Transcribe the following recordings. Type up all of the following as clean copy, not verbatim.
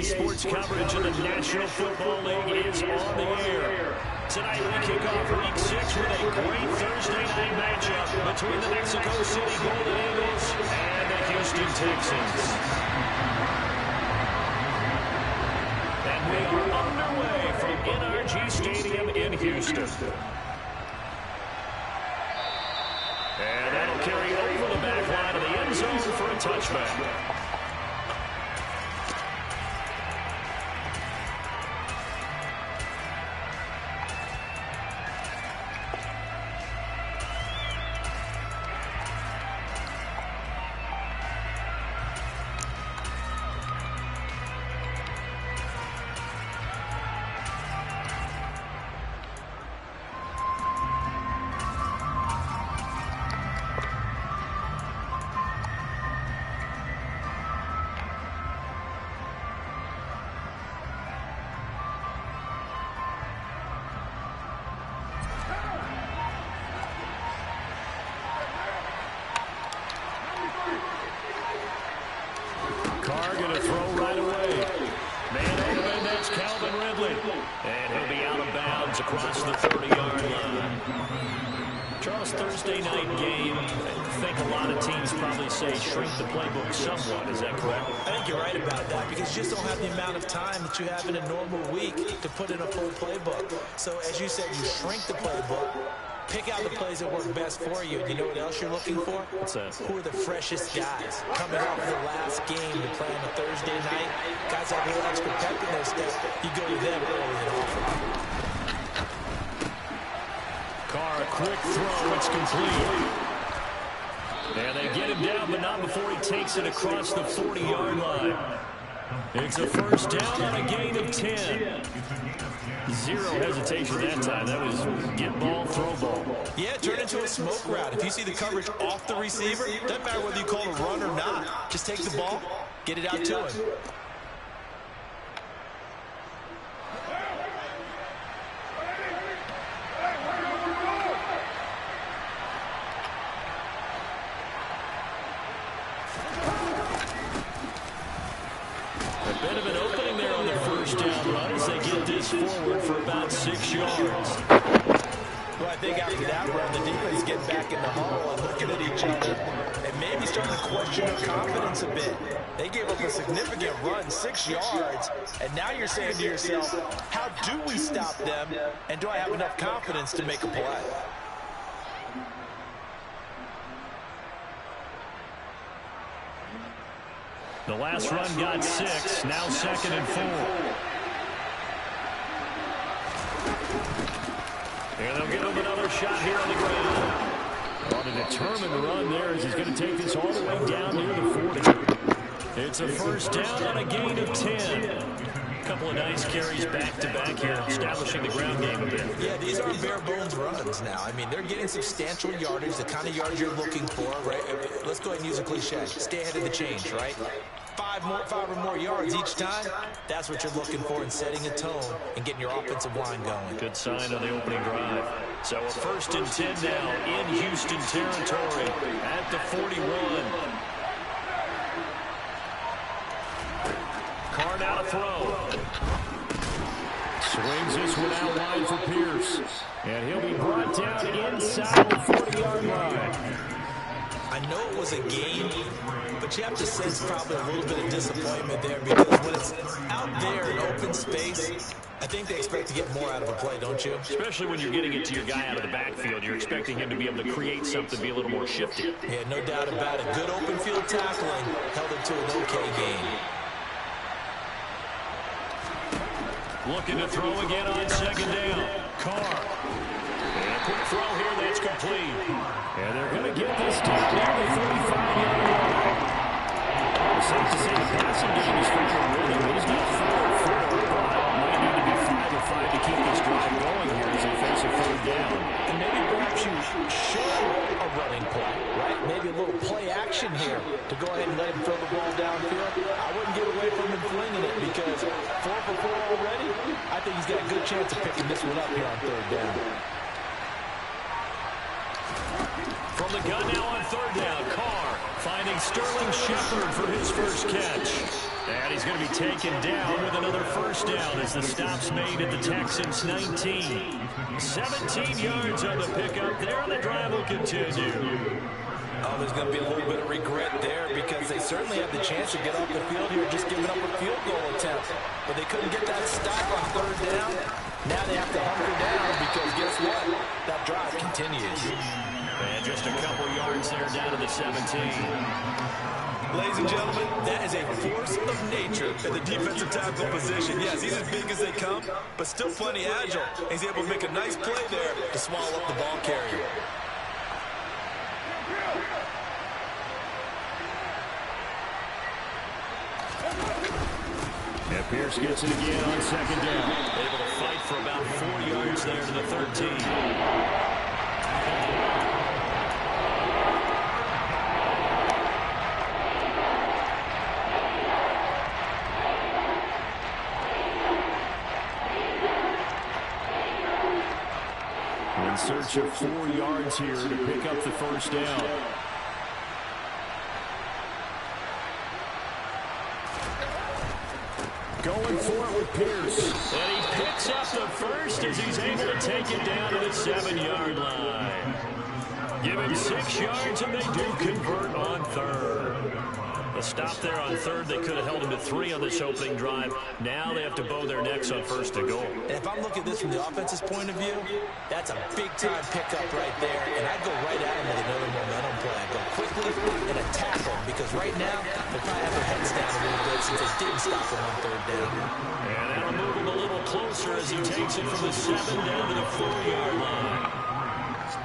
NBA sports coverage of the National Football League is on the air. Tonight we kick off Week 6 with a great Thursday night matchup between the Mexico City Golden Eagles and the Houston Texans. And we are underway from NRG Stadium in Houston. And that'll carry over the back line of the end zone for a touchback. Going to throw right away. Man open, that's Calvin Ridley. And he'll be out of bounds across the 30-yard line. Charles, Thursday night game, I think a lot of teams probably say shrink the playbook somewhat. Is that correct? I think you're right about that because you just don't have the amount of time that you have in a normal week to put in a full playbook. So as you said, you shrink the playbook. Pick out the plays that work best for you. You know what else you're looking for? What's that? Who are the freshest guys coming off the last game to play on a Thursday night? Guys have a little extra pep in their step. You go to them early and often. Carr, a quick throw. It's complete. And they get him down, but not before he takes it across the 40-yard line. It's a first down on a gain of 10. Zero hesitation that time. That was get ball, throw ball. Yeah, turn into a smoke route. If you see the coverage off the receiver, doesn't matter whether you call it a run or not. Just take the ball, get it out to him. A bit of an opening there on the first down run as they get this forward for about 6 yards. Well, I think after that run, the defense is getting back in the huddle and looking at each other and maybe starting to question their confidence a bit. They gave up a significant run, 6 yards, and now you're saying to yourself, how do we stop them, and do I have enough confidence to make a play? The last run got 6, now 2nd and 4. And they'll give him another shot here on the ground. On a determined run there as he's going to take this all the way down near the 40. It's a first down on a gain of 10. A couple of nice carries back-to-back here, establishing the ground game a bit. Yeah, these are bare-bones runs now. I mean, they're getting substantial yardage, the kind of yardage you're looking for, right? Let's go ahead and use a cliche. Stay ahead of the change, right? 5 or more yards each time, that's what you're looking for in setting a tone and getting your offensive line going. Good sign on the opening drive. So a 1st and 10 now in Houston territory at the 41. Carr now to throw. Swings this one out wide for Pierce. And he'll be brought down inside the 40-yard line. I know it was a game, but you have to sense probably a little bit of disappointment there because when it's out there in open space, I think they expect to get more out of a play, don't you? Especially when you're getting it to your guy out of the backfield. You're expecting him to be able to create something, be a little more shifty. Yeah, no doubt about it. Good open field tackling held it to an okay game. Looking to throw again on 2nd down. Carr. And a quick throw here that's complete. And they're going to get this down near the 45-yard line. It's safe to say the passing game is fairly rhythm. It is not 4-4, but might need to be 5-5 to keep this drive going here as they face a 3rd down. And maybe perhaps you show a running play, right? Maybe a little play action here to go ahead and let him throw the ball downfield. I wouldn't get away from him flinging it because 4 for 4 already, I think he's got a good chance of picking this one up here on 3rd down. From the gun now on 3rd down, Carr finding Sterling Shepard for his first catch. And he's going to be taken down with another first down as the stop's made at the Texans' 19. 17 yards on the pickup there, and the drive will continue. Oh, there's going to be a little bit of regret there because they certainly had the chance to get off the field here, just giving up a field goal attempt. But they couldn't get that stop on third down. Now they have to hunker down because guess what? That drive continues. And just a couple yards there down to the 17. Ladies and gentlemen, that is a force of nature at the defensive tackle position. Yes, he's as big as they come, but still plenty agile. He's able to make a nice play there to swallow up the ball carrier. And Pierce gets it again on second down. Able to fight for about 4 yards there to the 13. In search of 4 yards here to pick up the first down. Going for it with Pierce. And he picks up the first as he's able to take it down to the 7-yard line. Give him 6 yards and they do convert on third. A stop there on third. They could have held him to 3 on this opening drive. Now they have to bow their necks on first and goal. And if I'm looking at this from the offense's point of view, that's a big-time pickup right there. And I'd go right at him with another momentum play. I'd go quickly and attack him because right now they probably have their heads down a little bit since they didn't stop him on third down. And that'll move him a little closer as he takes it from the 7 down to the 4-yard line.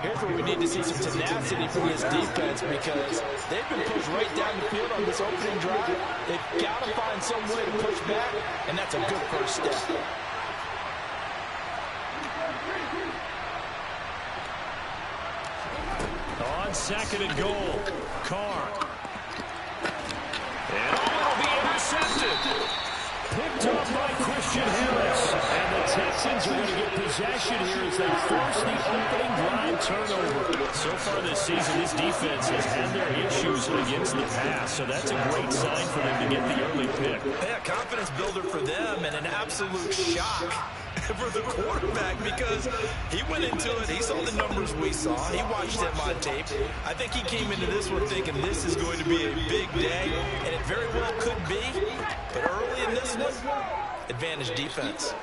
Here's where we need to see some tenacity from this defense because they've been pushed right down the field on this opening drive. They've got to find some way to push back, and that's a good first step. On second and goal, Carr. And it'll be intercepted. Picked up by Christian Harris. And the Texans are going to get possession here as they force the opening drive turnover. So far this season, this defense has had their issues against the pass, so that's a great sign for them to get the early pick. Yeah, confidence builder for them and an absolute shock for the quarterback because he went into it, he saw the numbers we saw, he watched them on tape. I think he came into this one thinking this is going to be a big day, and it very well could be, but early in this one, advantage defense.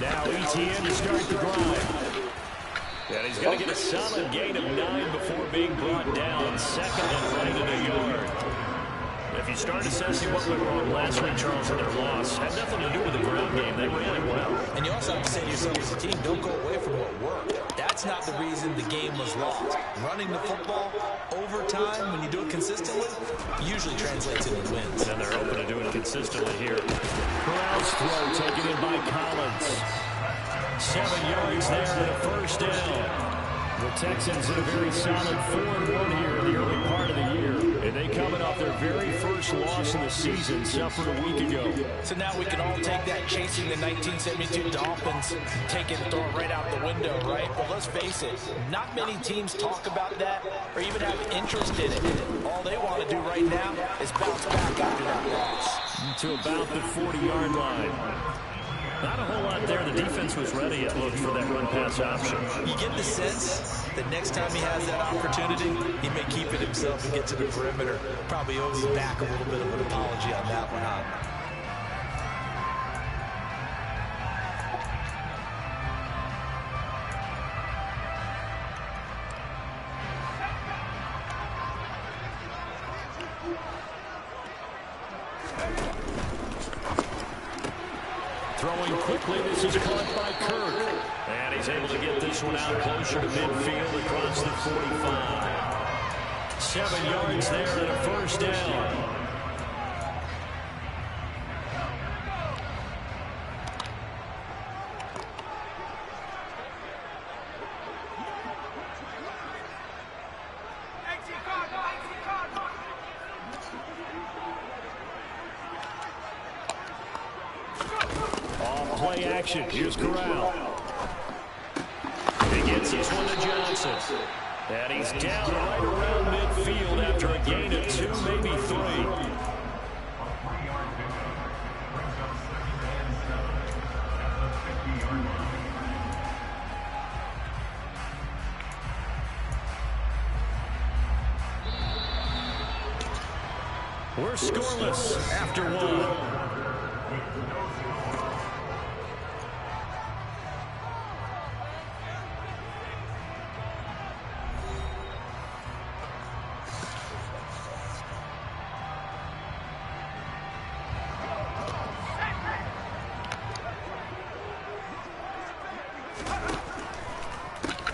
Now ETN to start the drive. And he's going to get a solid gain of 9 before being brought down. Second and right in a yard. If you start assessing what went wrong last week, Charles, in their loss, had nothing to do with the ground game. They ran it well. And you also have to say to yourself as a team, don't go away from what worked. That's not the reason the game was lost. Running the football over time, when you do it consistently, usually translates into wins. And they're open to doing it consistently here. Corral's throw taken in by Collins. 7 yards there and a first down. The Texans in a very solid 4-1 here in the early part of the year. And they coming off their very first loss of the season, suffered a week ago. So now we can all take that chasing the 1972 Dolphins, take it and throw it right out the window, right? But let's face it, not many teams talk about that or even have interest in it. All they want to do right now is bounce back after that loss. To about the 40-yard line. Not a whole lot there. The defense was ready, it looked, for that run-pass option. You get the sense that next time he has that opportunity, he may keep it himself and get to the perimeter. Probably owes his back a little bit of an apology on that one, huh? Throwing quickly, this is caught by Kirk. And he's able to get this one out closer to midfield across the 45. 7 yards there and a first down. Play action. Here's Corral. He gets this one to Johnson. And he's down right around midfield after a gain of 2, maybe 3. We're scoreless after 1.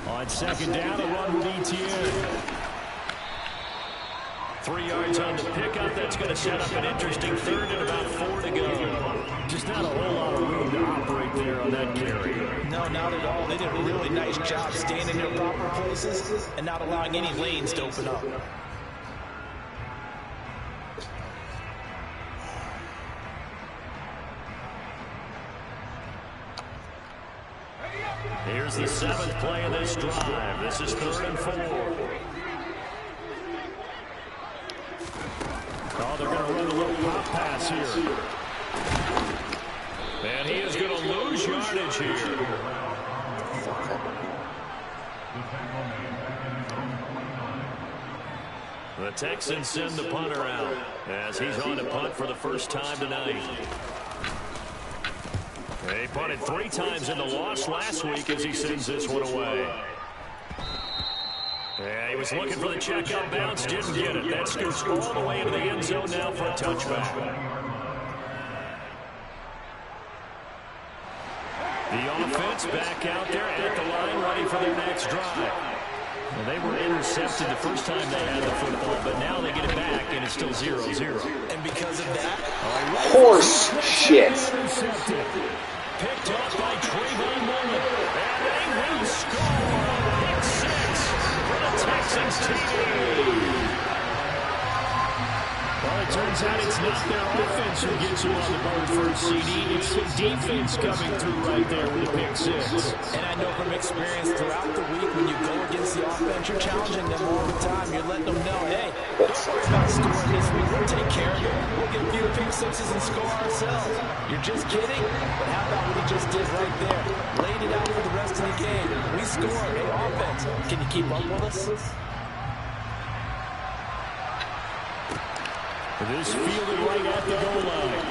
On second down, a run with ETN. 3 yards on the pickup. That's going to set up an interesting 3rd and about 4 to go. Just not a whole lot of room to operate there on that carry. No, not at all. They did a really nice job staying in their proper places and not allowing any lanes to open up. Here's the 7th play of this drive. This is 3rd and 4. Oh, they're going to run a little pop pass here. And he is going to lose yardage here. The Texans send the punter out as he's on to punt for the first time tonight. He punted 3 times in the loss last week as he sends this one away. Yeah, he was looking for the check-up bounce, didn't get it. That scoots all the way into the end zone now for a touchback. The offense back out there at the line, ready for their next drive. Well, they were intercepted the first time they had the football, but now they get it back, and it's still 0-0. And because of that, horse shit. Picked up by Trayvon Mullen, and they will score. Pick 6 for the Texans TD. Well, it turns out it's not their offense who gets you on the board for a CD. It's the defense coming through right there with the pick 6. And I know from experience throughout the week, when you go against the offense, you're challenging them all the time. You're letting them know, hey, don't worry about scoring this week. We'll take care of it. We'll get a few pick 6s and score ourselves. You're just kidding? But how about what he just did right there? Laid it out for the rest of the game. We scored. Hey, offense, can you keep up with us? This fielded right at the goal line.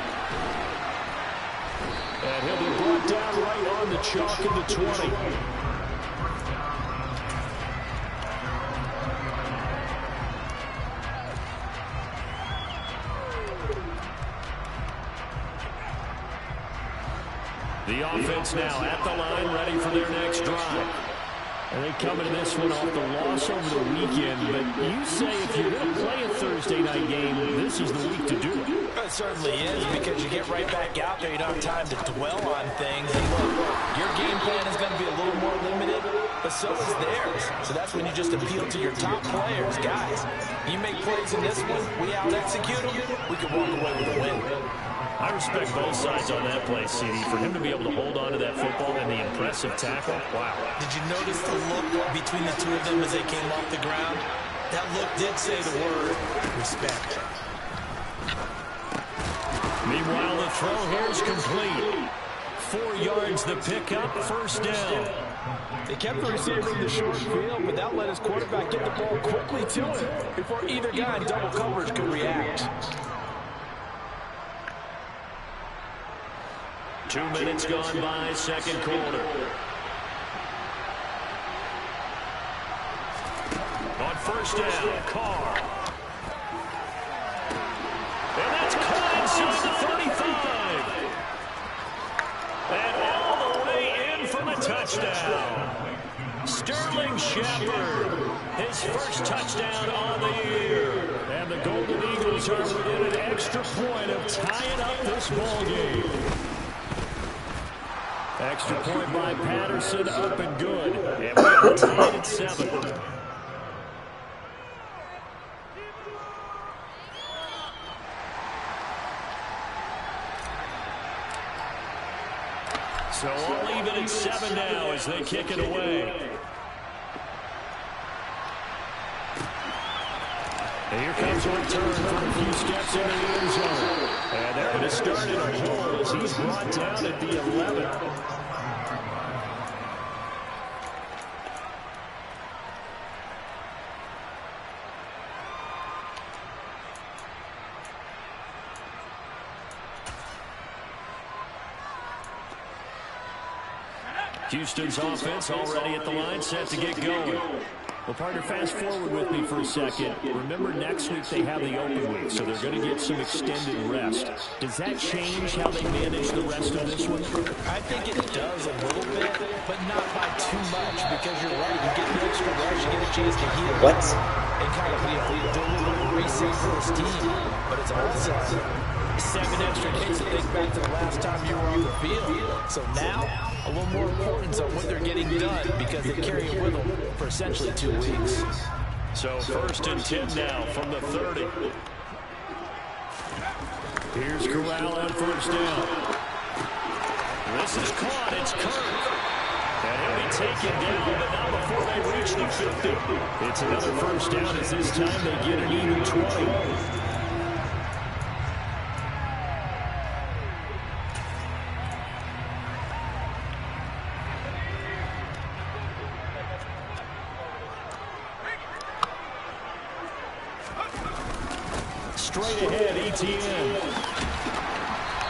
And he'll be brought down right on the chalk in the 20. The offense now at the line, ready for their next drive. And they come into this one off the loss over the weekend, but you say if you're going to play a Thursday night game, this is the week to do it. It certainly is, because you get right back out there. You don't have time to dwell on things. And look, your game plan is going to be a little more limited, but so is theirs. So that's when you just appeal to your top players. Guys, you make plays in this one, we out-execute them, we can walk away with a win. I respect both sides on that play, CD. For him to be able to hold on to that football and the impressive tackle, wow. Did you notice the look between the two of them as they came off the ground? That look did say the word respect. Meanwhile, the throw here is complete. 4 yards the pickup, first down. They kept the receiver in the short field, but that let his quarterback get the ball quickly to him before either guy in double coverage could react. 2 minutes gone by, second quarter. On first down, Carr. And that's caught inside the 35. And all the way in for the touchdown. Sterling Shepard, his first touchdown on the year. And the Golden Eagles are within an extra point of tying up this ball game. Extra point by Patterson, up and good. And we're tied at 7. So all even at 7 now as they kick it away. Here comes a return from a few steps into the end zone. And they're going to start in a hole as he's brought down at the 11. Houston's offense already at the line, set to get going. Well, partner, fast forward with me for a second. Remember, next week they have the open week, so they're going to get some extended rest. Does that change how they manage the rest of this one? I think it does a little bit, but not by too much, because you're right. You get an extra rest, you get a chance to heal. What? And kind of do a little bit of reset for this team. But it's also 7 extra days to think back to the last time you were on the field. So now, a little more importance on what they're getting done, because they carry it with them for essentially 2 weeks. So 1st and 10 now from the 30. Here's Corral on 1st down. This is caught. It's Kirk. And he'll be taken down, but not before they reach the 50. It's another 1st down as this time they get an even 20. Straight ahead, ETN.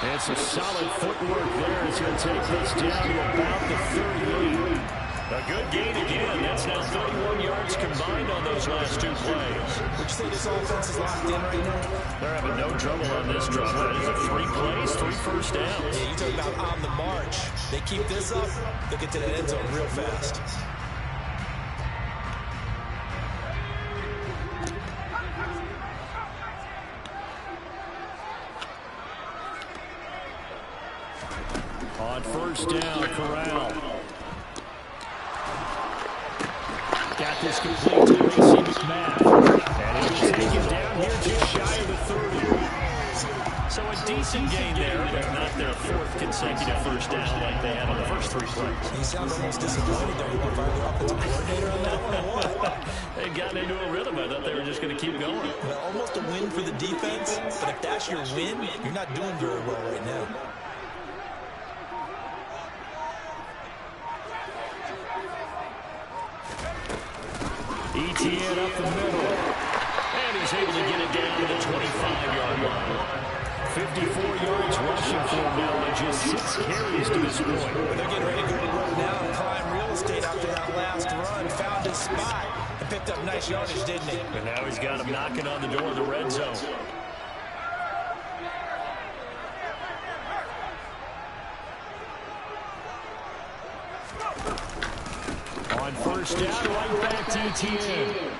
And some solid footwork there as he'll take this down to about the 38. A good gain again. That's now 31 yards combined on those last 2 plays. Would you say this offense is locked in right now? They're having no trouble on this drive. That is a 3 plays, 3 first downs. Yeah, you talk about on the march. They keep this up, they'll get to the end zone real fast. On 1st down, Corral. Got this complete to Lacey McMath. And he was taken down here just shy of the 30. So a decent gain there, but not their 4th consecutive 1st down like they had on the first 3 plays. You sound almost disappointed there. You want to fire the offensive coordinator on that one or what? They got into a rhythm. I thought they were just going to keep going. Well, almost a win for the defense, but if that's your win, you're not doing very well right now. ETN up the middle. And he's able to get it down to the 25-yard line. 54 yards rushing for him now with just 6 carries to this point. They're getting ready to go to work now and climb real estate after that last run. Found his spot and picked up nice yardage, didn't he? And now he's got him knocking on the door of the red zone. On 1st down, right back to ETN.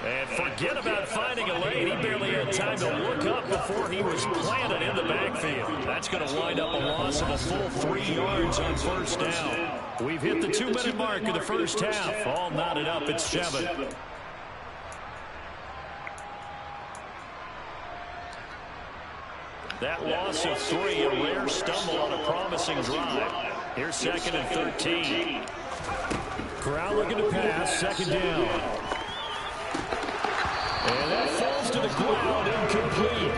And forget about finding a lane. He barely had time to look up before he was planted in the backfield. That's going to wind up a loss of a full 3 yards on 1st down. We've hit the 2-minute mark of the first half. All knotted up at 7. That loss of 3, a rare stumble on a promising drive. Here's 2nd and 13. Corral looking to pass, 2nd down. And that falls to the ground, incomplete.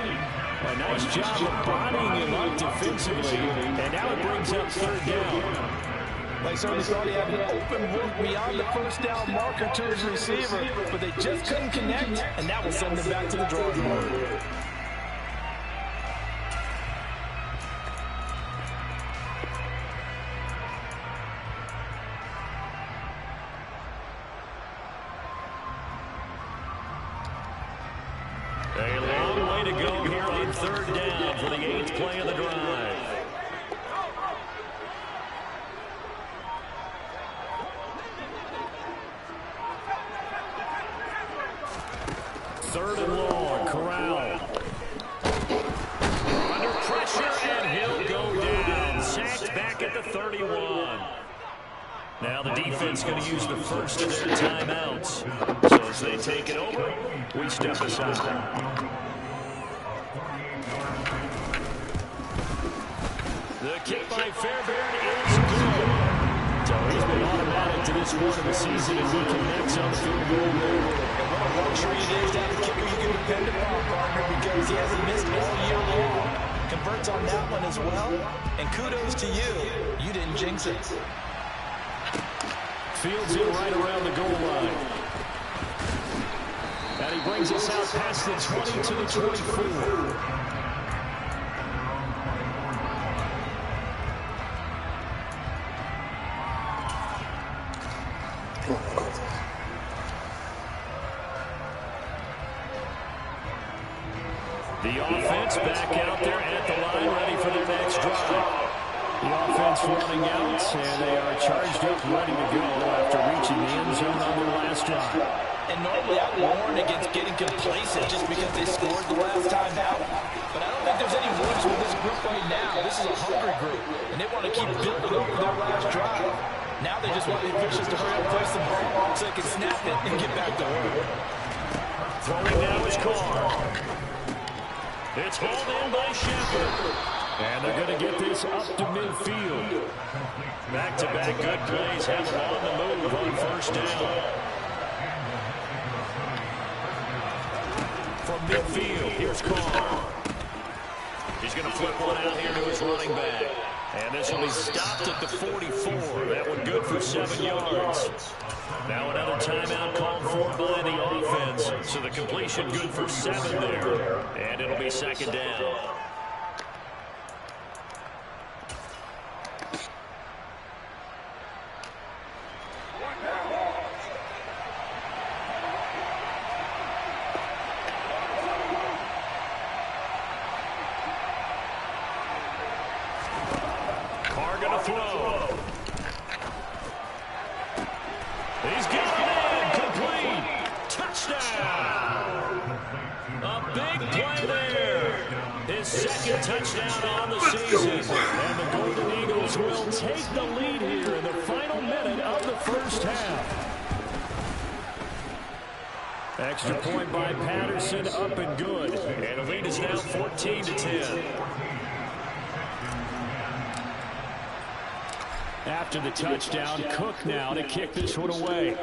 A nice job of bodying him up defensively. And now it brings up 3rd down. They certainly thought he had an open look beyond the 1st down marker to his receiver, but they just couldn't connect, and that will send them back to the drawing board. A long way to go here on 3rd down for the 8th play of the drive. Third and long, Corral. Under pressure, and he'll go down. Sacked back at the 31. Now the defense going to use the first of their timeouts. So as they take it over, we step aside. The kick by Fairbairn is good. So he's been automatic to this point of the season as he connects on the field goal. a luxury it is to have a kicker you can depend upon, partner, because he hasn't missed all year long. Converts on that one as well, and kudos to you. You didn't jinx it. Fields it right around the goal line. And he brings us out past the 20 to the 24. The offense back out there at the line, ready for their next drive. The offense running out, and they are charged up, ready to go after reaching the end zone on their last drive. And normally I warn against getting complacent just because they scored the last time out. But I don't think there's any words with this group right now. This is a hungry group, and they want to keep building over their last drive. Now they just want the officials to hurry up, place the ball so they can snap it and get back to work. Throwing now is Carr. It's hauled in by Shepard. And they're going to get this up to midfield. Back-to-back good plays have them on the move on first down. From midfield, here's Carr. He's going to flip one out here to his running back. And this will be stopped at the 44. That one good for 7 yards. Now another timeout called for by the offense. So the completion good for 7 there. And it'll be second down. Touchdown on the season. And the Golden Eagles will take the lead here in the final minute of the first half. Extra point by Patterson, up and good. And the lead is now 14-10. After the touchdown, Cook now to kick this one away.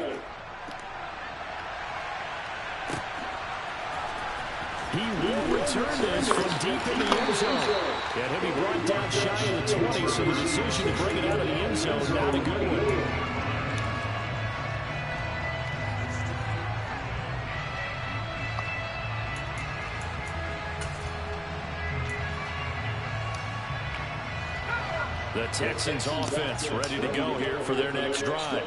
He will return this from deep in the end zone. And he'll be brought down shy of the 20, so the decision to bring it out of the end zone, not a good one. The Texans offense ready to go here for their next drive.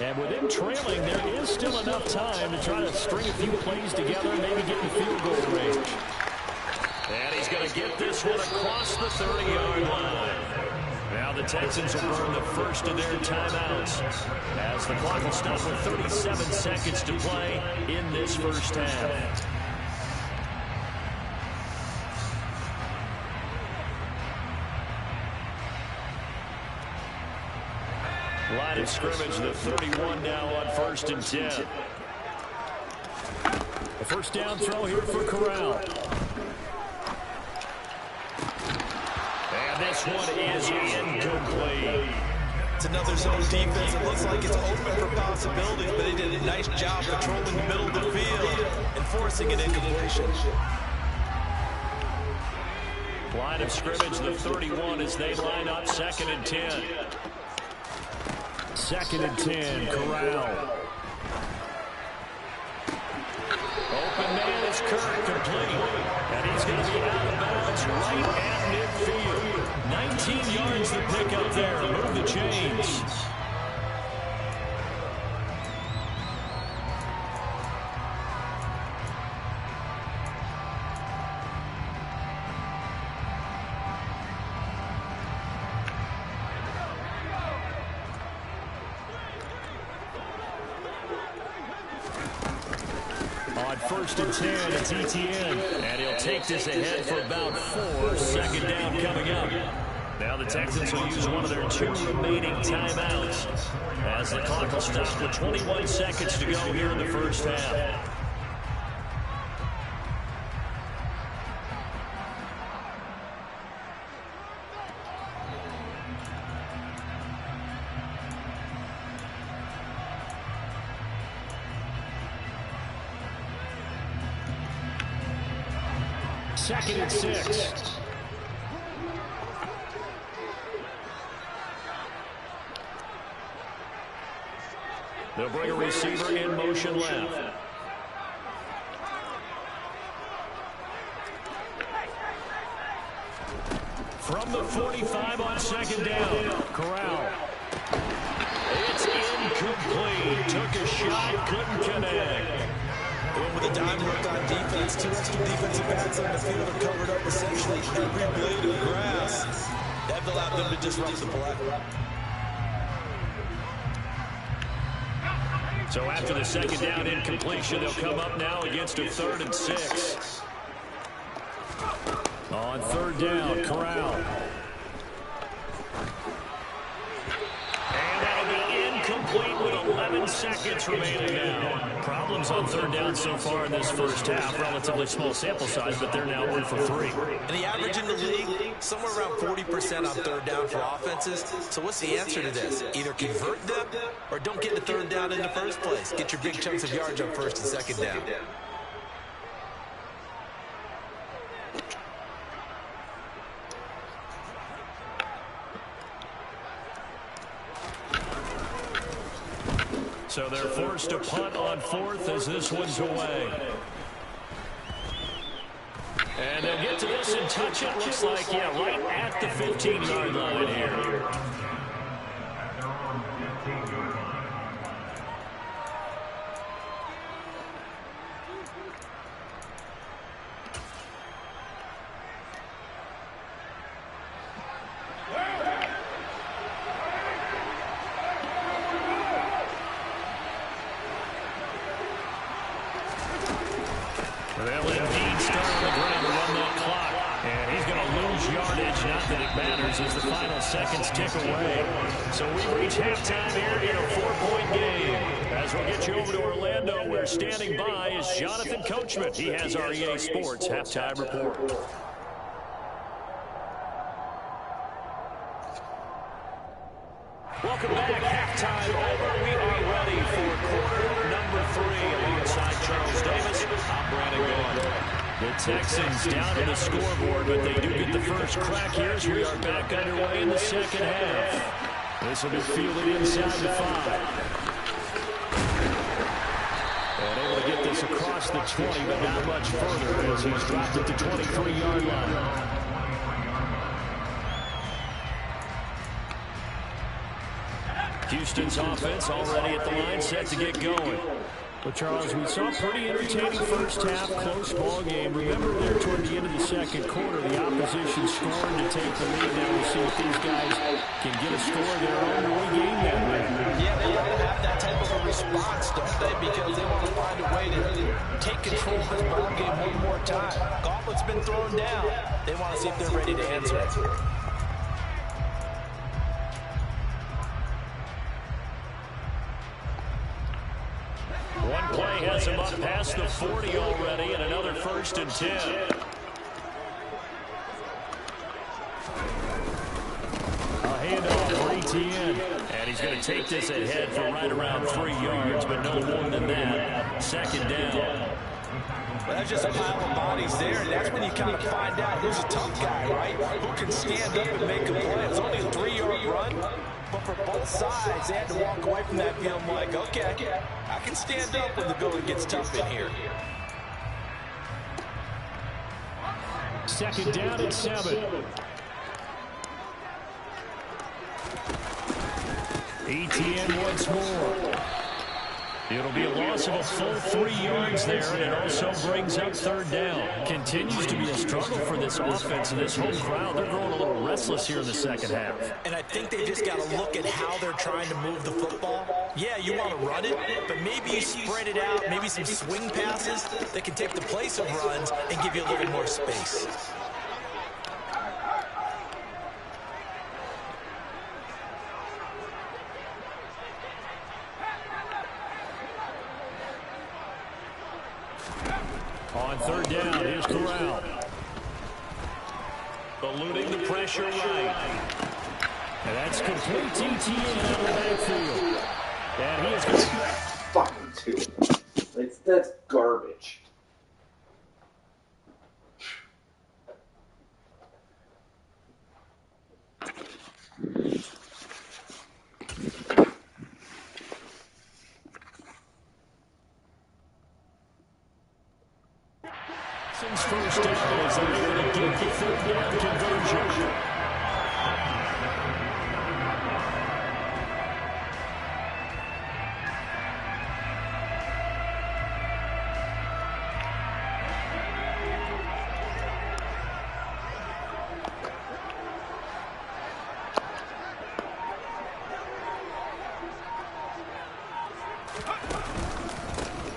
And with them trailing, there is still enough time to try to string a few plays together and maybe get in field goal range. And he's going to get this one across the 30-yard line. Now the Texans will burn the first of their timeouts as the clock will stop with 37 seconds to play in this first half. Line of scrimmage, the 31 now on 1st and 10. A first down throw here for Corral. And this one is incomplete. It's another zone defense. It looks like it's open for possibilities, but they did a nice job patrolling the middle of the field and forcing an incompletion. Line of scrimmage, the 31 as they line up 2nd and 10. 2nd and 10, Corral. Open man is Kirk, complete. And he's going to be out of bounds right at midfield. 19 yards to pick up there. Move the chains. On 1st and 10, it's Etienne. And he'll take this ahead for about 4. 2nd down coming up. Now the Texans will use one of their 2 remaining timeouts as the clock will stop with 21 seconds to go here in the first half. 2nd and 6. They'll bring a receiver in motion left. From the 45 on 2nd down, Corral. It's incomplete. Took a shot, couldn't connect. And with a dime work on defense, 2 extra defensive backs on the field are covered up essentially every blade of grass. That allowed them to disrupt the play. So after the 2nd down incompletion, they'll come up now against a 3rd and 6. On 3rd down, Corral. And that'll be incomplete with 11 seconds remaining now. Problems on 3rd down so far in this first half. Relatively small sample size, but they're now 1 for 3. And the average in the league, somewhere around 40% on 3rd down for offenses. So what's the answer to this? Either convert them or don't get the 3rd down in the first place. Get your big chunks of yards on 1st and 2nd down. So they're forced to punt on 4th as this one's away. And they'll get to this and touch it. Looks like, yeah, right at the 15-yard line here. They'll indeed start on the ground to run that clock. And he's going to lose yardage. Not that it matters as the final seconds tick away. So we reach halftime here in a 4-point game. As we'll get you over to Orlando, where standing by is Jonathan Coachman. He has our EA Sports halftime report. Welcome back. Halftime over. We are ready for quarter number 3 alongside Charles Davis. I'm Brandon Gordon. The Texans down to the scoreboard, but they do get the first crack here as we are back underway in the second half. This will be fielded inside the 5. And able to get this across the 20, but not much further as he's dropped at the 23-yard line. Houston's offense already at the line, set to get going. But, Charles, we saw a pretty entertaining first half, close ball game. Remember there toward the end of the second quarter, the opposition scoring to take the lead. Now we'll see if these guys can get a score of their own to regain that lead. Yeah, they want to have that type of a response, don't they? Because they want to find a way to take control of this ball game one more time. Gauntlet's been thrown down. They want to see if they're ready to answer it. One play has him up past the 40 already, and another 1st and 10. A handoff for Etienne, and he's going to take this ahead for right around 3 yards, but no more than that. 2nd down. Well, that's just a pile of bodies there, and that's when you kind of find out who's a tough guy, right? Who can stand up and make a play. It's only a 3-yard run. But for both sides, they had to walk away from that feeling like, okay, I can stand up when the going gets tough in here. 2nd down and 7. Etienne once more. It'll be a loss of a full 3 yards there, and it also brings up 3rd down. Continues to be a struggle for this offense and this home crowd. They're growing a little restless here in the second half. And I think they just got to look at how they're trying to move the football. Yeah, you want to run it, but maybe you spread it out, maybe some swing passes that can take the place of runs and give you a little more space. On 3rd down, here's Corral. Eluding the pressure right. And that's complete to Etienne out of the backfield. And he is going to... Fucking 2. That's garbage. First down as they're able to get the third down conversion.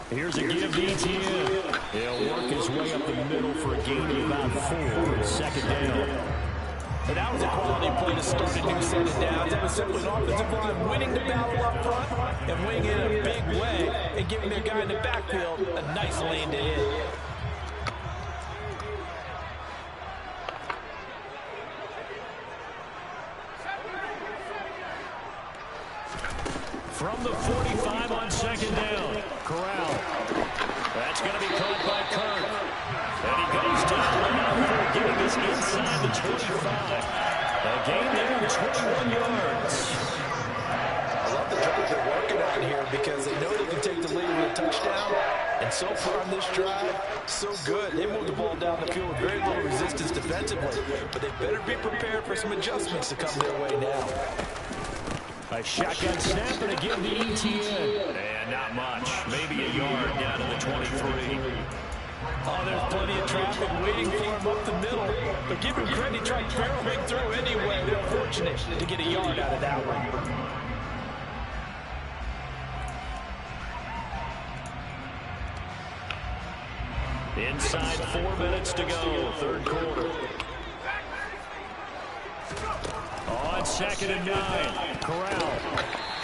Here's a give to ETN. He'll work his way up the middle for a gain of about 4. Second down. And that was a quality play to start a new set of downs. That was simply an offensive line winning the battle up front and winning it in a big way and giving their guy in the backfield a nice lane to hit. From the 45 on second down, Corral. That's going to be caught by Kirk. And he goes down for getting this inside the 25. A gain there of 21 yards. I love the drive they're working on here because they know they can take the lead with a touchdown. And so far on this drive, so good. They moved the ball down the field with very little resistance defensively. But they better be prepared for some adjustments to come their way now. A shotgun snap and a give to ETN. And not much. Maybe a yard down to the 23. Oh, there's plenty of traffic waiting for him up the middle. But give him credit, he tried barreling through anyway. They're fortunate to get a yard out of that one. Inside 4 minutes to go, third quarter. On second and 9, Corral.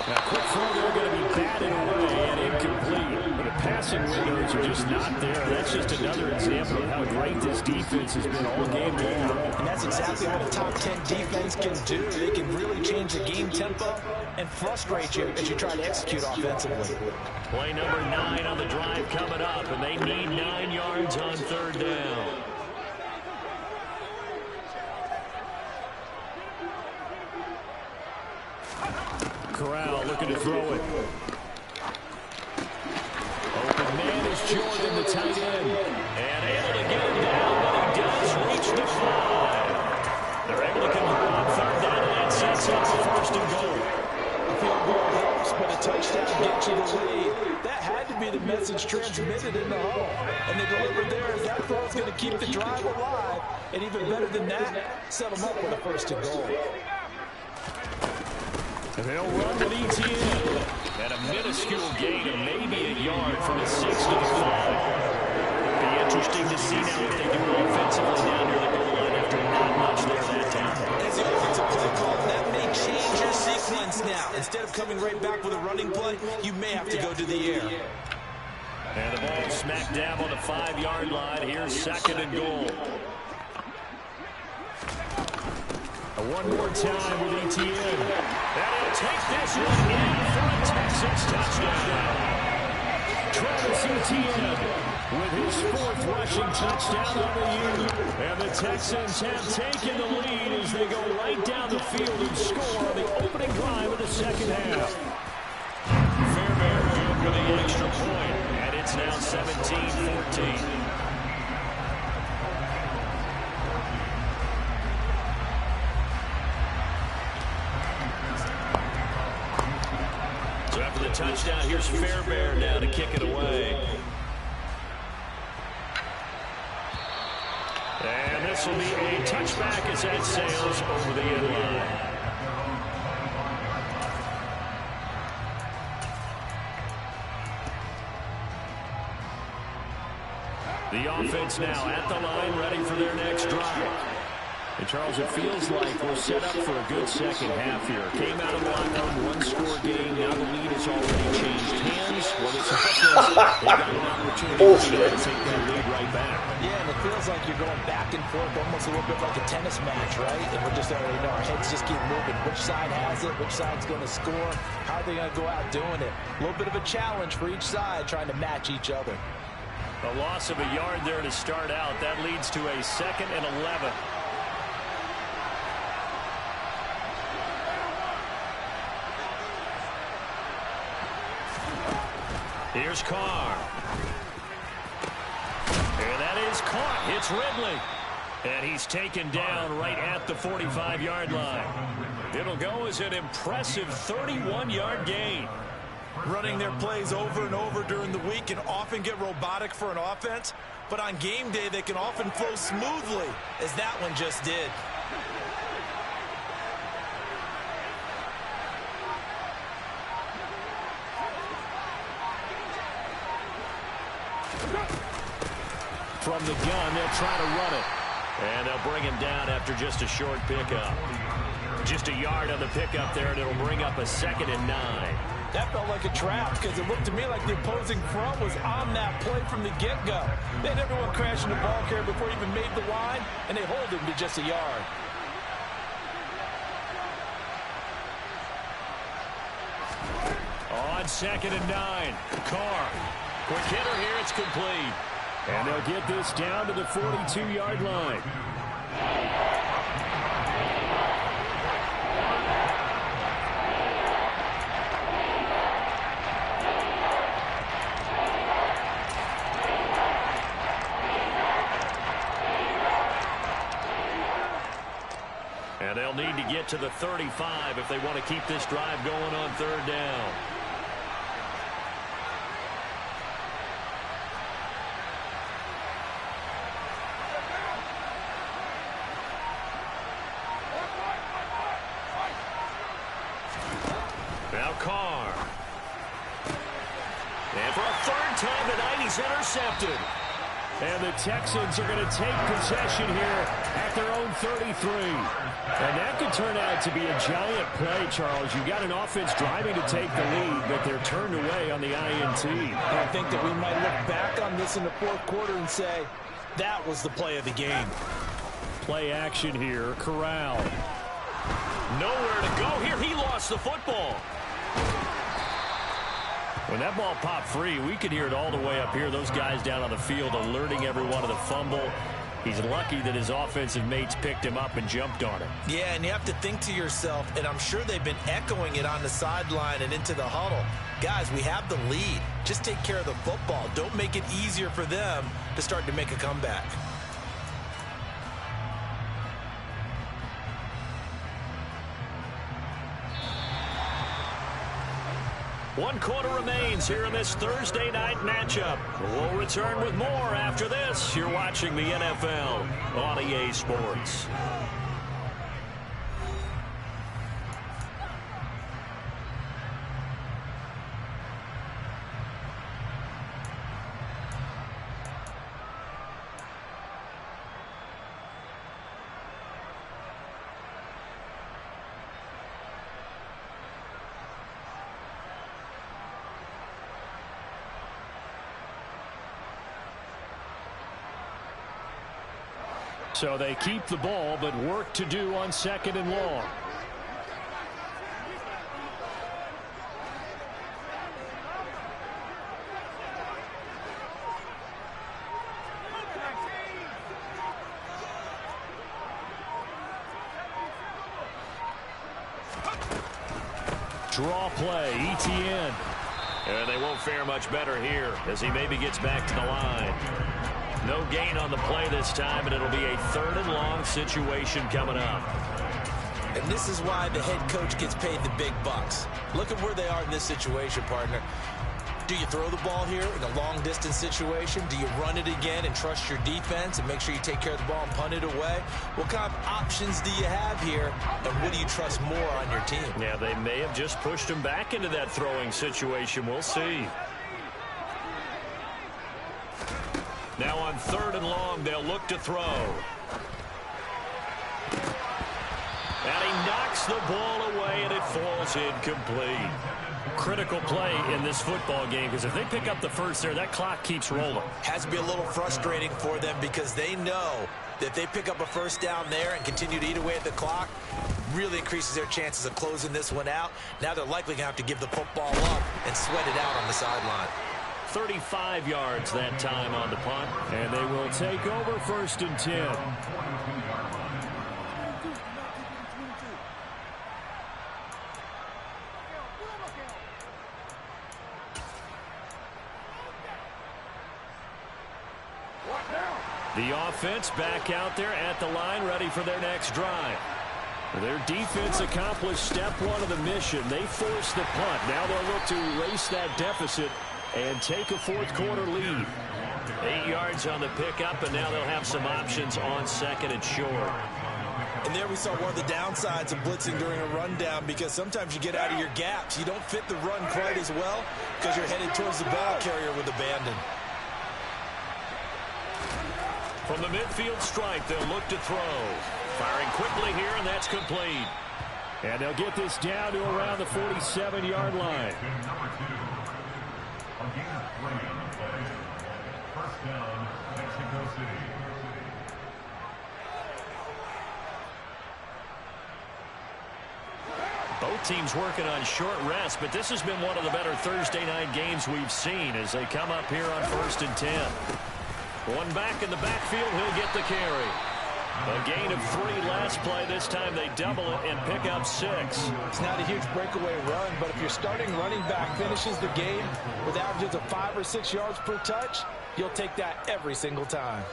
Now, quick throw there going to be batted away and incomplete. But the passing windows are just not there. That's just another example of how great this defense has been all game long. And that's exactly what a top 10 defense can do. They can really change the game tempo and frustrate you as you try to execute offensively. Play number 9 on the drive coming up, and they need 9 yards on third down. Corral looking to throw it. Open man is Jordan, the tight end. And able to get it down, but he does reach the 5. They're able to convert on third down, and that sets up the first and goal. A field goal helps, but a touchdown gets you the lead. That had to be the message transmitted in the huddle. And they delivered there as that throw is going to keep the drive alive. And even better than that, set them up with a first and goal. And they'll run with ETN. And a minuscule gain of maybe a yard from the 6 to the 5. Be interesting to see now what they do offensively down near the goal line after not much there that time. As the offensive play call, that may change your sequence now. Instead of coming right back with a running play, you may have to go to the air. And the ball smack dab on the 5-yard line. Here's second and goal. One more time with ETN. And he'll take this one in for a Texans touchdown. Travis Etienne with his 4th rushing touchdown on the year. And the Texans have taken the lead as they go right down the field and score on the opening drive of the second half. Fairbairn good for the extra point. And it's now 17-14. Touchdown. Here's Fairbairn now to kick it away. And this will be a touchback as that sails over the end line. The offense now at the line, ready for their next drive. And Charles, it feels like we're set up for a good second half here. Came out of the locker room, 1-score game. Now the lead has already changed hands. Well, it's they got an opportunity to take that lead right back. Yeah, and it feels like you're going back and forth, almost a little bit like a tennis match, right? And we're just already know our heads just keep moving. Which side has it? Which side's going to score? How are they going to go out doing it? A little bit of a challenge for each side, trying to match each other. A loss of a yard there to start out. That leads to a 2nd and 11. Here's Carr. And that is caught. It's Ridley. And he's taken down right at the 45-yard line. It'll go as an impressive 31-yard gain. Running their plays over and over during the week can often get robotic for an offense, but on game day they can often flow smoothly, as that one just did. From the gun, they'll try to run it. And they'll bring him down after just a short pickup. Just a yard on the pickup there, and it'll bring up a 2nd and 9. That felt like a trap because it looked to me like the opposing front was on that play from the get-go. They had everyone crashing the ball carrier before he even made the line, and they hold him to just a yard. On 2nd and 9, Carr. Quick hitter here, it's complete. And they'll get this down to the 42-yard line. And they'll need to get to the 35 if they want to keep this drive going on 3rd down. Now Carr. And for a 3rd time tonight, he's intercepted. And the Texans are going to take possession here at their own 33. And that could turn out to be a giant play, Charles. You've got an offense driving to take the lead, but they're turned away on the INT. I think that we might look back on this in the 4th quarter and say, that was the play of the game. Play action here, Corral. Nowhere to go here. He lost the football. When that ball popped free, we could hear it all the way up here. Those guys down on the field alerting everyone of the fumble. He's lucky that his offensive mates picked him up and jumped on it. Yeah, and you have to think to yourself, and I'm sure they've been echoing it on the sideline and into the huddle. Guys, we have the lead. Just take care of the football. Don't make it easier for them to start to make a comeback. One quarter remains here in this Thursday night matchup. We'll return with more after this. You're watching the NFL on EA Sports. So they keep the ball, but work to do on 2nd and long. Draw play, ETN. And they won't fare much better here as he maybe gets back to the line. No gain on the play this time, and it'll be a 3rd and long situation coming up. And this is why the head coach gets paid the big bucks. Look at where they are in this situation, partner. Do you throw the ball here in a long-distance situation? Do you run it again and trust your defense and make sure you take care of the ball and punt it away? What kind of options do you have here, and what do you trust more on your team? Yeah, they may have just pushed him back into that throwing situation. We'll see. Now on 3rd and long, they'll look to throw. And he knocks the ball away, and it falls incomplete. Critical play in this football game, because if they pick up the first there, that clock keeps rolling. Has to be a little frustrating for them because they know that if they pick up a first down there and continue to eat away at the clock, really increases their chances of closing this one out. Now they're likely going to have to give the football up and sweat it out on the sideline. 35 yards that time on the punt, and they will take over 1st and 10. The offense back out there at the line, ready for their next drive. Their defense accomplished step one of the mission. They forced the punt. Now they'll look to erase that deficit and take a fourth quarter lead. 8 yards on the pickup, and now they'll have some options on second and short. And there we saw one of the downsides of blitzing during a rundown, because sometimes you get out of your gaps. You don't fit the run quite as well because you're headed towards the ball carrier with abandon. From the midfield stripe, they'll look to throw. Firing quickly here, and that's complete. And they'll get this down to around the 47-yard line. First down, Mexico City. Both teams working on short rest, but this has been one of the better Thursday night games we've seen as they come up here on 1st and 10. One back in the backfield, he'll get the carry. A gain of 3 last play. This time they double it and pick up 6. It's not a huge breakaway run, but if your starting running back finishes the game with averages of 5 or 6 yards per touch, you'll take that every single time.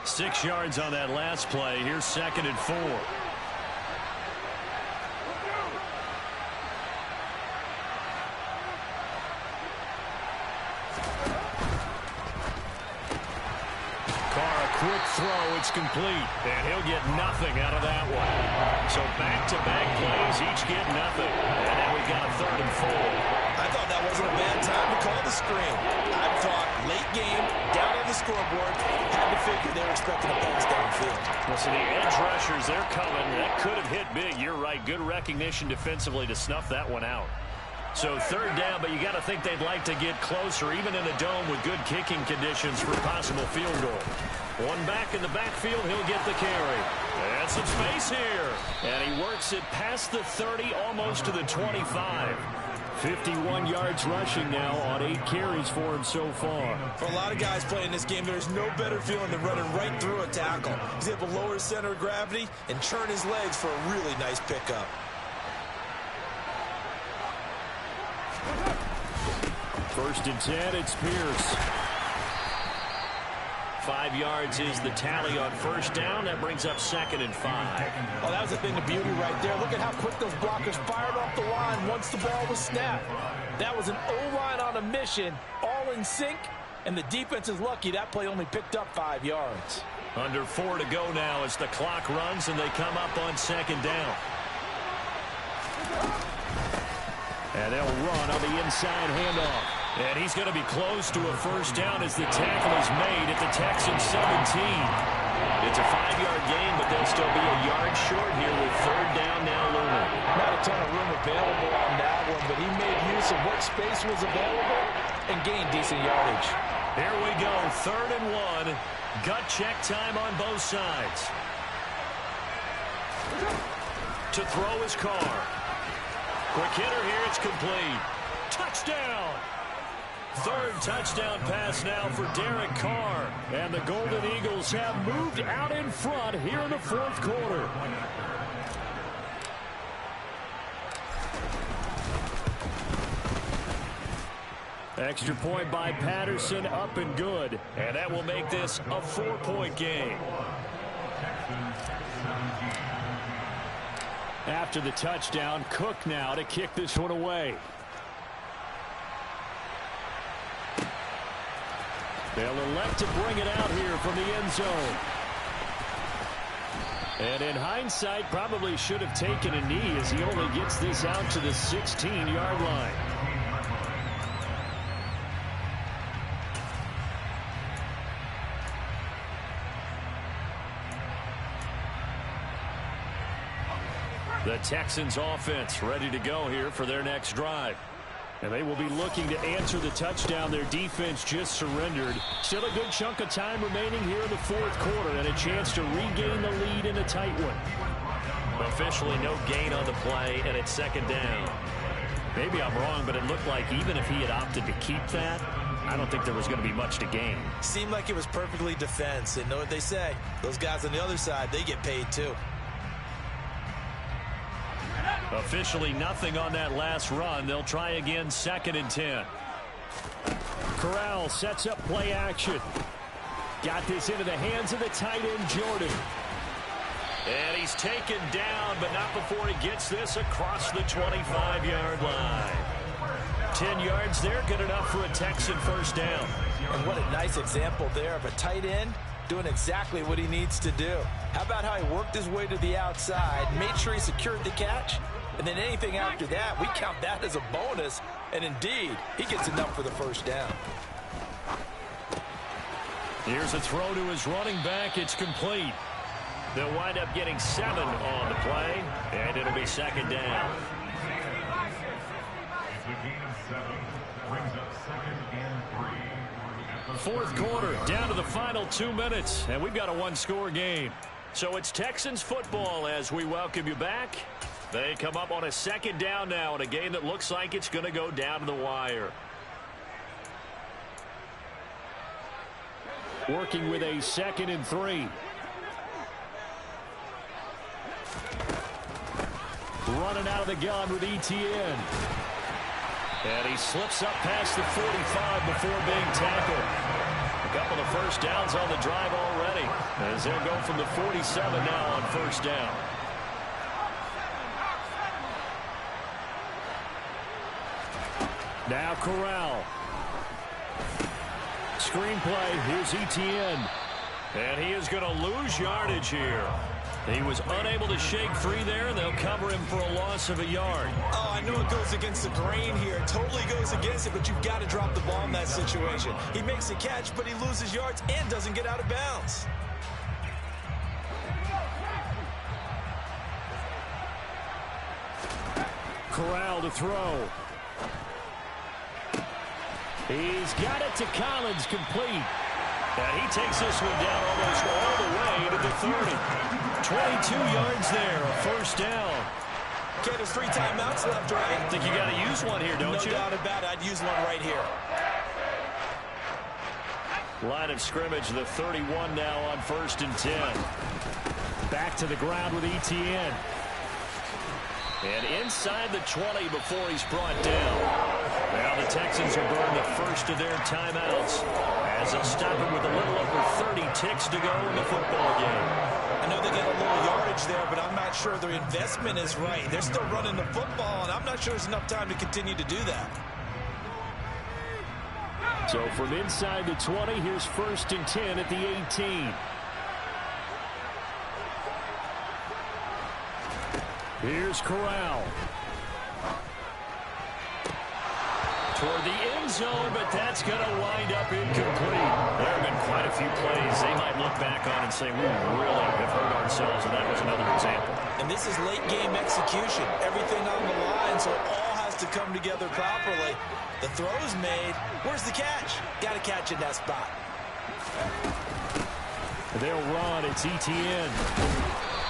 6 yards on that last play. Here's 2nd and 4. Quick throw, it's complete, and he'll get nothing out of that one. So back-to-back plays, each get nothing. And now we've got a 3rd and 4. I thought that wasn't a bad time to call the screen. I thought late game, down on the scoreboard, had to figure they were expecting a pass downfield. Well, so the edge rushers, they're coming. That could have hit big. You're right. Good recognition defensively to snuff that one out. So 3rd down, but you got to think they'd like to get closer, even in a dome with good kicking conditions for possible field goal. One back in the backfield, he'll get the carry. And some space here. And he works it past the 30, almost to the 25. 51 yards rushing now on 8 carries for him so far. For a lot of guys playing this game, there's no better feeling than running right through a tackle. He's able to lower his center of gravity and churn his legs for a really nice pickup. First and 10, it's Pierce. 5 yards is the tally on 1st down. That brings up 2nd and 5. Oh, that was a thing of beauty right there. Look at how quick those blockers fired off the line once the ball was snapped. That was an O-line on a mission, all in sync, and the defense is lucky that play only picked up 5 yards. Under 4 to go now as the clock runs and they come up on 2nd down. And they'll run on the inside handoff. And he's going to be close to a 1st down as the tackle is made at the Texans 17. It's a 5-yard gain, but they'll still be a yard short here with 3rd down now looming. Not a ton of room available on that one, but he made use of what space was available and gained decent yardage. Here we go, 3rd and 1. Gut check time on both sides. To throw his Carr. Quick hitter here, it's complete. Touchdown! 3rd touchdown pass now for Derek Carr. And the Golden Eagles have moved out in front here in the 4th quarter. Extra point by Patterson, up and good. And that will make this a 4-point game. After the touchdown, Cook now to kick this one away. They'll elect to bring it out here from the end zone. And in hindsight, probably should have taken a knee as he only gets this out to the 16-yard line. The Texans offense ready to go here for their next drive. And they will be looking to answer the touchdown their defense just surrendered. Still a good chunk of time remaining here in the 4th quarter and a chance to regain the lead in a tight one. Officially no gain on the play, and it's 2nd down. Maybe I'm wrong, but it looked like even if he had opted to keep that, I don't think there was going to be much to gain. Seemed like it was perfectly defense. And know what they say? Those guys on the other side, they get paid too. Officially nothing on that last run. They'll try again, 2nd and 10. Corral sets up play action. Got this into the hands of the tight end, Jordan. And he's taken down, but not before he gets this across the 25-yard line. 10 yards there, good enough for a Texan first down. And what a nice example there of a tight end doing exactly what he needs to do. How about how he worked his way to the outside, made sure he secured the catch, and then anything after that, we count that as a bonus. And indeed, he gets enough for the first down. Here's a throw to his running back. It's complete. They'll wind up getting 7 on the play, and it'll be second down. The gain of 7 brings up 2nd and 3. Fourth quarter, down to the final 2 minutes, and we've got a one-score game. So it's Texans football as we welcome you back. They come up on a second down now in a game that looks like it's going to go down to the wire. Working with a 2nd and 3. Running out of the gun with Etienne. And he slips up past the 45 before being tackled. A couple of first downs on the drive already, as they'll go from the 47 now on first down. Now Corral. Screenplay, here's Etienne. And he is going to lose yardage here. He was unable to shake free there, and they'll cover him for a loss of a yard. Oh, I know it goes against the grain here. It totally goes against it, but you've got to drop the ball in that situation. He makes a catch, but he loses yards and doesn't get out of bounds. Corral to throw. He's got it to Collins, complete. And he takes this one down almost all the way to the 30. 22 yards there, a first down. Okay, there's 3 timeouts left, right? I think you got to use one here, don't you? No doubt about it. I'd use one right here. Line of scrimmage, the 31 now on 1st and 10. Back to the ground with Etienne. And inside the 20 before he's brought down. Now the Texans will burn the first of their timeouts as they'll stop him with a little over 30 ticks to go in the football game. I know they got a little yardage there, but I'm not sure their investment is right. They're still running the football, and I'm not sure there's enough time to continue to do that. So from inside the 20, here's 1st and 10 at the 18. Here's Corral. Toward the end zone, but that's going to wind up incomplete. There have been quite a few plays they might look back on and say, we really have hurt ourselves, and that was another example. And this is late-game execution. Everything on the line, so it all has to come together properly. The throw's made. Where's the catch? Got to catch in that spot. They'll run. It's Etienne.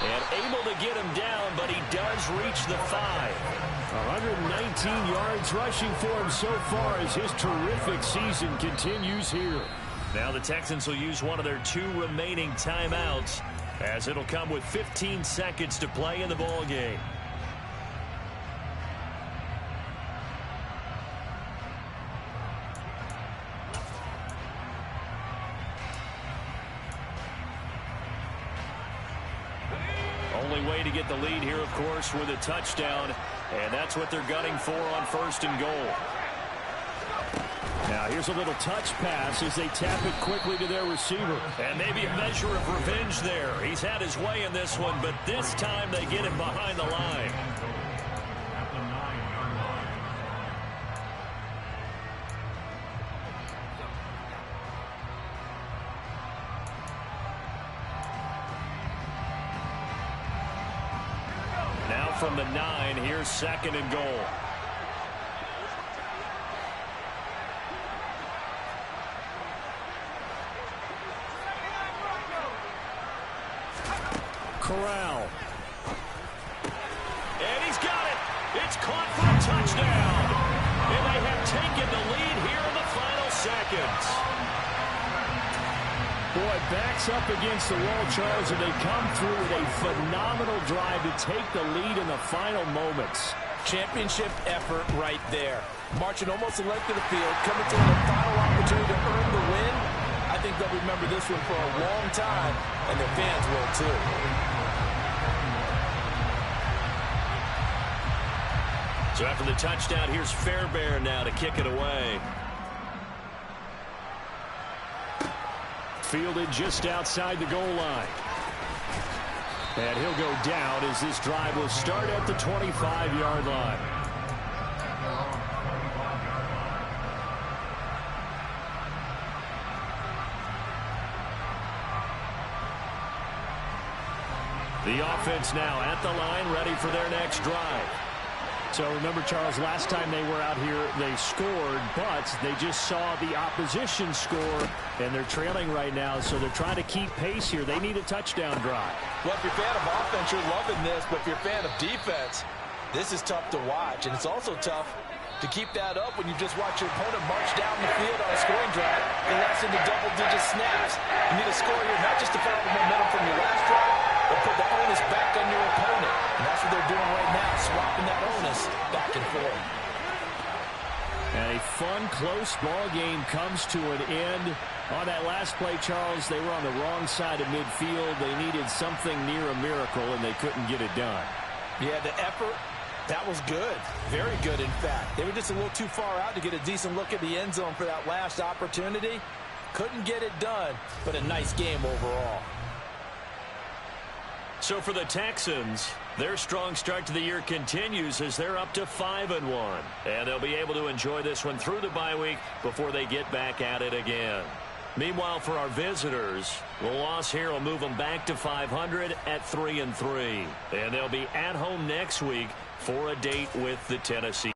And able to get him down, but he does reach the 5. 119 yards rushing for him so far as his terrific season continues here. Now the Texans will use one of their 2 remaining timeouts as it'll come with 15 seconds to play in the ball game. Only way to get the lead here, of course, with a touchdown, and that's what they're gunning for on 1st and goal. Now here's a little touch pass as they tap it quickly to their receiver. And maybe a measure of revenge there. He's had his way in this one, but this time they get him behind the line. At the 9-yard line. Now from the 9, here's 2nd and goal. Corral. And he's got it. It's caught for a touchdown. And they have taken the lead here in the final seconds. Boy, backs up against the wall, Charles, and they come through with a phenomenal drive to take the lead in the final moments. Championship effort right there. Marching almost the length of the field, coming to the final opportunity to earn the win. I think they'll remember this one for a long time, and their fans will too. So after the touchdown, here's Fairbairn now to kick it away. Fielded just outside the goal line. And he'll go down as this drive will start at the 25-yard line. The offense now at the line, ready for their next drive. So remember, Charles, last time they were out here, they scored, but they just saw the opposition score, and they're trailing right now, so they're trying to keep pace here. They need a touchdown drive. Well, if you're a fan of offense, you're loving this, but if you're a fan of defense, this is tough to watch, and it's also tough to keep that up when you just watch your opponent march down the field on a scoring drive and last into double-digit snaps. You need a score here, not just to follow the momentum from your last drive, but put the onus back on your opponent. And that's what they're doing right now, swapping that onus back and forth. And a fun, close ball game comes to an end. On that last play, Charles, they were on the wrong side of midfield. They needed something near a miracle, and they couldn't get it done. Yeah, the effort, that was good. Very good, in fact. They were just a little too far out to get a decent look at the end zone for that last opportunity. Couldn't get it done, but a nice game overall. So for the Texans, their strong start to the year continues as they're up to 5-1. And they'll be able to enjoy this one through the bye week before they get back at it again. Meanwhile, for our visitors, the loss here will move them back to 500 at 3-3. And they'll be at home next week for a date with the Tennessee.